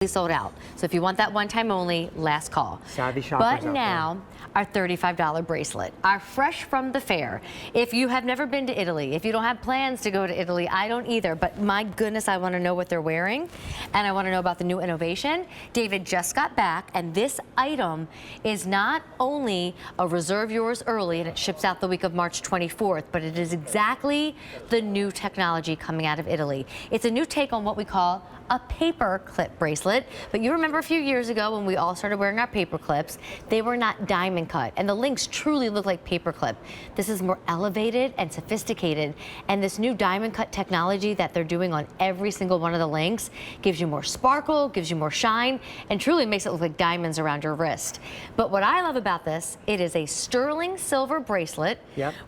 sold out. So if you want that one time only, last call. Savvy shoppers. But now, our $35 bracelet, our fresh from the fair. If you have never been to Italy, if you don't have plans to go to Italy, I don't either, but my goodness, I want to know what they're wearing, and I want to know about the new innovation. David just got back, and this item is not only a reserve yours early, and it ships out the week of March 24th, but it is exactly the new technology coming out of Italy. It's a new take on what we call a paper clip bracelet. But you remember a few years ago when we all started wearing our paper clips, they were not diamond cut, and the links truly look like paper clip. This is more elevated and sophisticated, and this new diamond cut technology that they're doing on every single one of the links gives you more sparkle, gives you more shine, and truly makes it look like diamonds around your wrist. But what I love about this, it is a sterling silver bracelet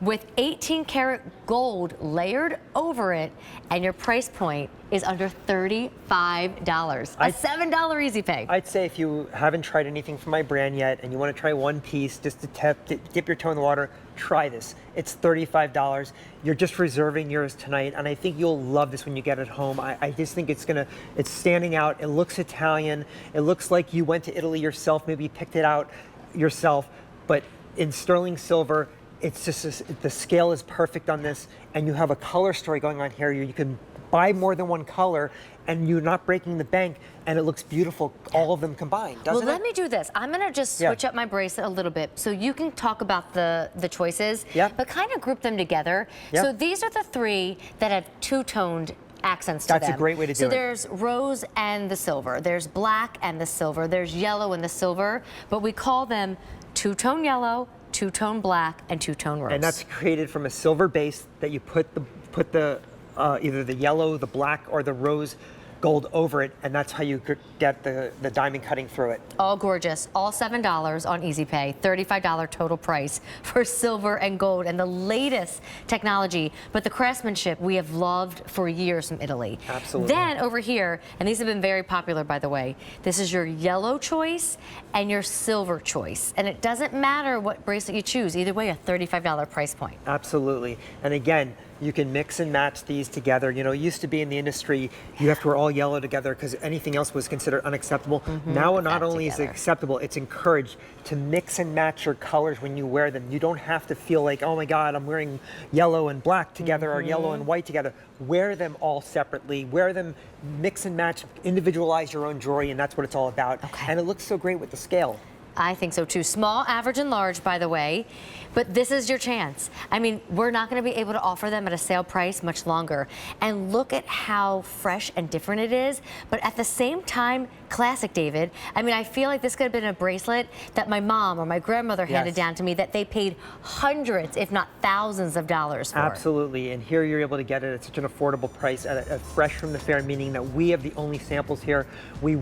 with 18 karat gold layered over it, and your price point is under $35. A $7 easy pay. I'd say if you haven't tried anything from my brand yet and you want to try one piece just to dip your toe in the water, try this. It's $35. You're just reserving yours tonight, and I think you'll love this when you get it home. I just think it's standing out. It looks Italian. It looks like you went to Italy yourself, maybe picked it out yourself, but in sterling silver, it's just the scale is perfect on this, and you have a color story going on here. You can buy more than one color, and you're not breaking the bank, and it looks beautiful, all of them combined, doesn't it? Well, let me do this. I'm gonna just switch up my bracelet a little bit so you can talk about the choices, but kind of group them together. So these are the three that have two-toned accents to them. That's a great way to do it. So there's rose and the silver, there's black and the silver, there's yellow and the silver, but we call them two-tone yellow, two-tone black, and two-tone rose. And that's created from a silver base that you put the either the yellow, the black, or the rose gold over it, and that's how you get the diamond cutting through it. All gorgeous, all $7 on Easy Pay, $35 total price for silver and gold, and the latest technology, but the craftsmanship we have loved for years from Italy. Absolutely. Then over here, and these have been very popular, by the way, this is your yellow choice and your silver choice, and it doesn't matter what bracelet you choose, either way, a $35 price point. Absolutely, and again, you can mix and match these together. You know, it used to be in the industry, you have to wear all yellow together because anything else was considered unacceptable. Now, not only is it acceptable, it's encouraged to mix and match your colors when you wear them. You don't have to feel like, oh my God, I'm wearing yellow and black together or yellow and white together. Wear them all separately. Wear them, mix and match, individualize your own jewelry, and that's what it's all about. And it looks so great with the scale. I think so too. Small, average, and large, by the way. But this is your chance. I mean, we're not going to be able to offer them at a sale price much longer. And look at how fresh and different it is. But at the same time, classic, David. I mean, I feel like this could have been a bracelet that my mom or my grandmother handed down to me that they paid hundreds, if not thousands of dollars for. Absolutely. And here you're able to get it at such an affordable price at a fresh from the fair, meaning that we have the only samples here. We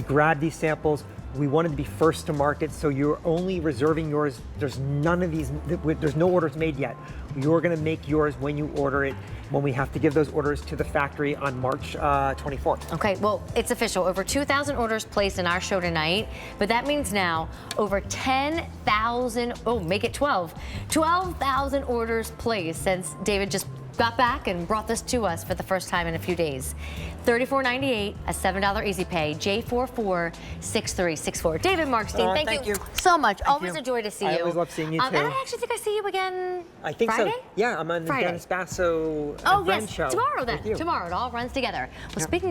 grabbed these samples. We wanted to be first to market, so you're only reserving yours. There's none of these, there's no orders made yet. You're gonna make yours when you order it, when we have to give those orders to the factory on March 24th. Okay, well, it's official. Over 2,000 orders placed in our show tonight, but that means now over 10,000, oh, make it 12,000 orders placed since David just got back and brought this to us for the first time in a few days. $34.98, a $7 easy pay, J446364. David Markstein, thank you so much. Always a joy to see you. I always love seeing you too. And I actually think I see you again I think Friday? so. Yeah, I'm on the Dennis Basso Oh, Friend yes, show. tomorrow then. Tomorrow, it all runs together. Well, speaking of